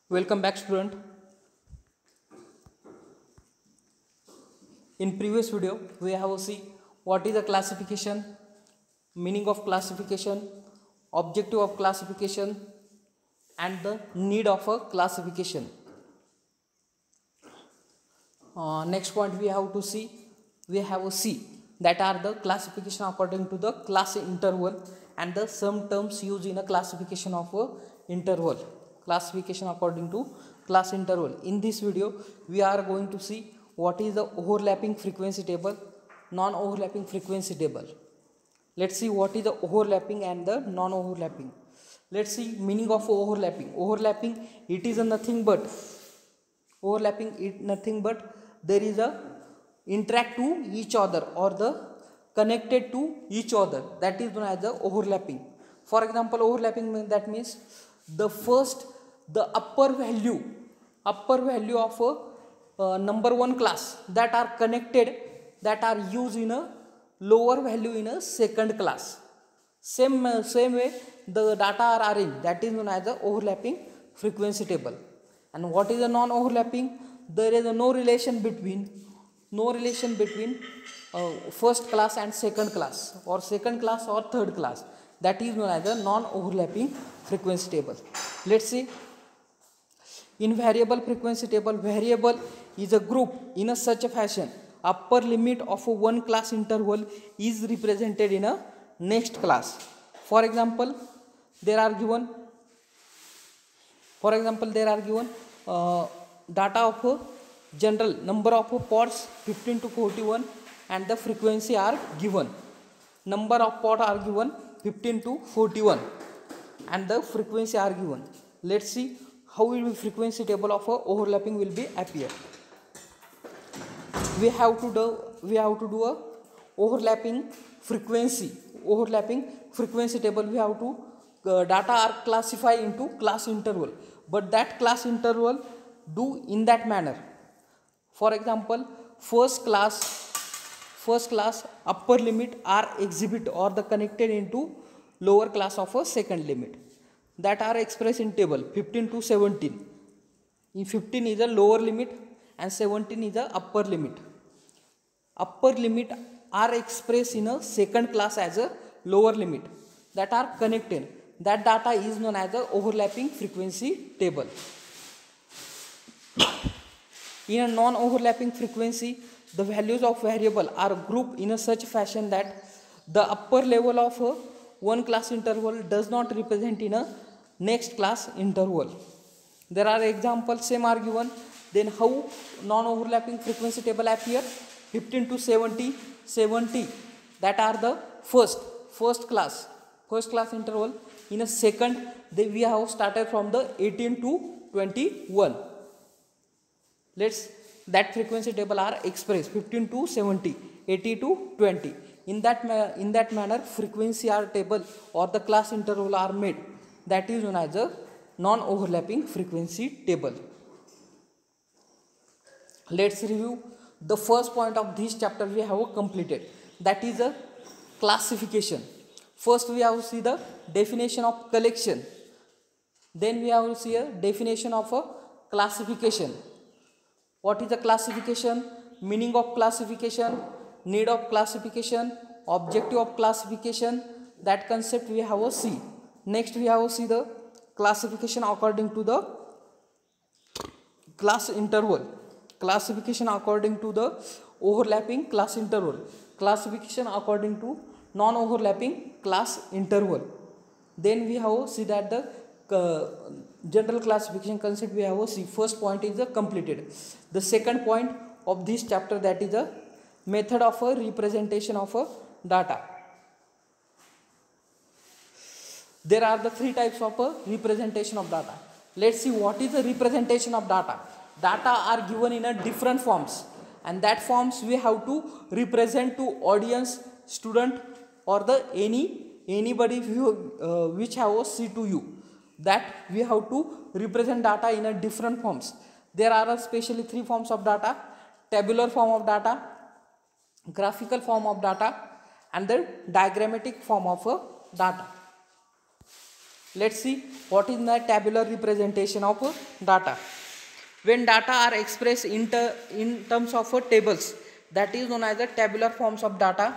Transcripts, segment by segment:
Welcome back, student. In previous video, we have seen what is the classification, meaning of classification, objective of classification, and the need of a classification. Next point we have to see, we have a C, that are the classification according to the class interval and the some terms used in a classification of a interval. Classification according to class interval. In this video, we are going to see what is the overlapping frequency table, non-overlapping frequency table. Let's see what is the overlapping and the non-overlapping. Let's see meaning of overlapping. Overlapping, it is a nothing but there is a interact to each other or the connected to each other, that is known as the overlapping. For example, overlapping that means the upper value of a number one class that are connected, that are used in a lower value in a second class. Same way the data are arranged, that is known as the overlapping frequency table. And what is a non-overlapping? There is no relation between first class and second class, or second class or third class, that is known as a non-overlapping frequency table. Let's see. In variable frequency table, variable is a group in a such a fashion upper limit of a one class interval is represented in a next class. For example, there are given data of a general number of pods 15 to 41 and the frequency are given. Number of pods are given 15 to 41 and the frequency are given. Let's see how will be frequency table of a overlapping will be appear. We have to do a overlapping frequency table. We have to data are classified into class interval, but that class interval do in that manner. For example, first class upper limit are exhibit or the connected into lower class of a second limit, that are expressed in table 15 to 17. In 15 is a lower limit and 17 is a upper limit. Upper limit are expressed in a second class as a lower limit, that are connected. That data is known as the overlapping frequency table. In a non-overlapping frequency, the values of variable are grouped in a such fashion that the upper level of a one class interval does not represent in a next class interval. There are examples, same are given. Then how non-overlapping frequency table appear? 15 to 70, that are the first class interval. In a second, we have started from the 18 to 21. That frequency table are expressed 15 to 70, 80 to 20. In that manner, frequency are table or the class interval are made. That is known as a non-overlapping frequency table. Let's review the first point of this chapter we have completed, that is a classification. First we have to see the definition of collection, then we have to see a definition of a classification. What is the classification, meaning of classification, need of classification, objective of classification, that concept we have to see. Next we have to see the classification according to the class interval, classification according to the overlapping class interval, classification according to non-overlapping class interval. Then we have to see that the general classification concept we have to see. First point is the completed. The second point of this chapter, that is the method of a representation of a data. There are the three types of a representation of data. Let's see what is the representation of data. Data are given in a different forms, and that forms we have to represent to audience, student, or the anybody which have a see to you, that we have to represent data in a different forms. There are especially three forms of data: tabular form of data, graphical form of data, and the diagrammatic form of data. Let's see what is the tabular representation of data. When data are expressed in terms of tables, that is known as the tabular forms of data.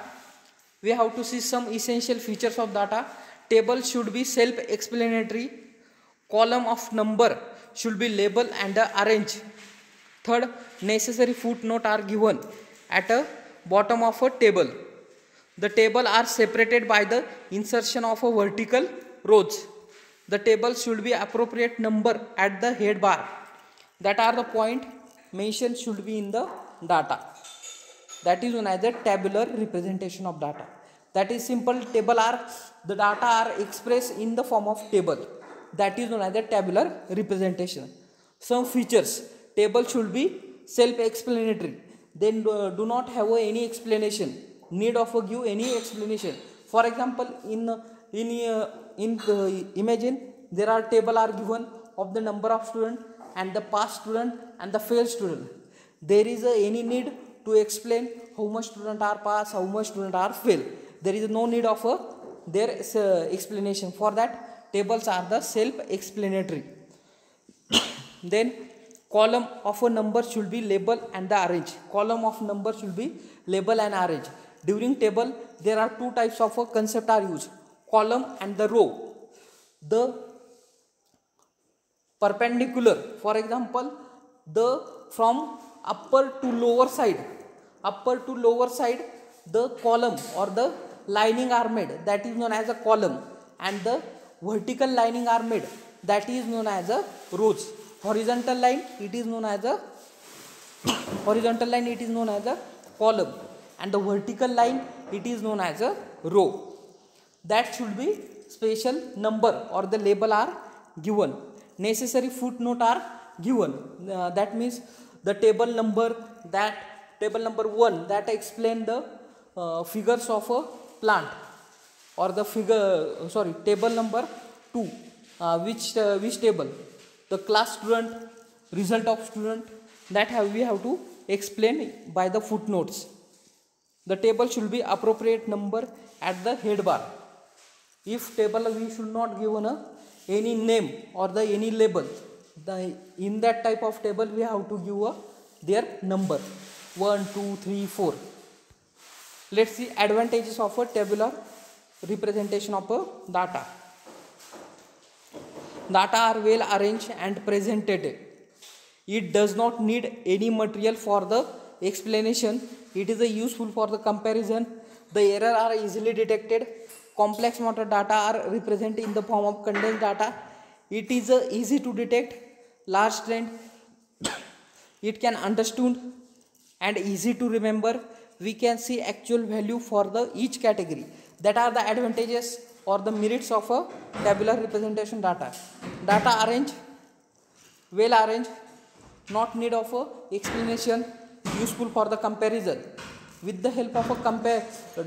We have to see some essential features of data. Table should be self-explanatory. Column of number should be labeled and arranged. Third, necessary footnote are given at a bottom of a table. The table are separated by the insertion of a vertical rows. The table should be appropriate number at the head bar. That are the point mentioned should be in the data. That is known as the tabular representation of data. That is simple. The data are expressed in the form of table. That is known as the tabular representation. Some features: table should be self-explanatory. Then do not have any explanation. Need of give any explanation. For example, imagine there are table are given of the number of student and the pass student and the fail student. There is any need to explain how much student are pass, how much student are fail. There is no need of their explanation. For that, tables are the self-explanatory. Then column of a number should be labeled and arranged. Column of number should be labeled and arranged. During table, there are two types of a concept are used: column and the row. The perpendicular, for example, the from upper to lower side, the column or the lining are made. That is known as a column, and the vertical lining are made. That is known as a rows. Horizontal line, it is known as a column, and the vertical line, it is known as a row. That should be special number or the label are given. Necessary footnote are given. That means the table number 1 that explain the figures of a plant, or the table number 2 which table, the class student, result of student, that we have to explain by the footnotes. The table should be appropriate number at the head bar. If table we should not given any name or any label, in that type of table we have to give their number 1, 2, 3, 4. Let's see advantages of a tabular representation of a data. Data are well arranged and presented. It does not need any material for the explanation. It is useful for the comparison. The error are easily detected. Complex matter data are represented in the form of condensed data. It is easy to detect large trend. It can understood and easy to remember. We can see actual value for each category. That are the advantages or the merits of a tabular representation data. Data arranged, well arranged, not need of a explanation, useful for the comparison. With the help of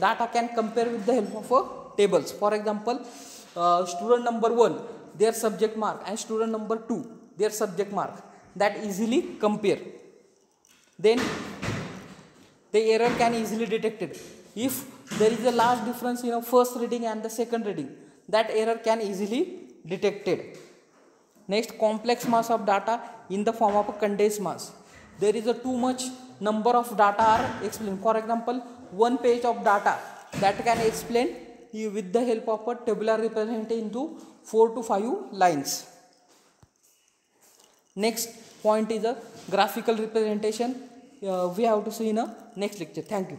data can compare with the help of tables. For example, student number 1 their subject mark and student number 2 their subject mark, that easily compare. Then the error can easily detected. If there is a large difference in first reading and the second reading, that error can easily detected. Next, complex mass of data in the form of a condensed mass. There is a too much number of data are explained. For example, one page of data that can explain with the help of a tabular representation into 4 to 5 lines. Next point is a graphical representation. We have to see in a next lecture. Thank you.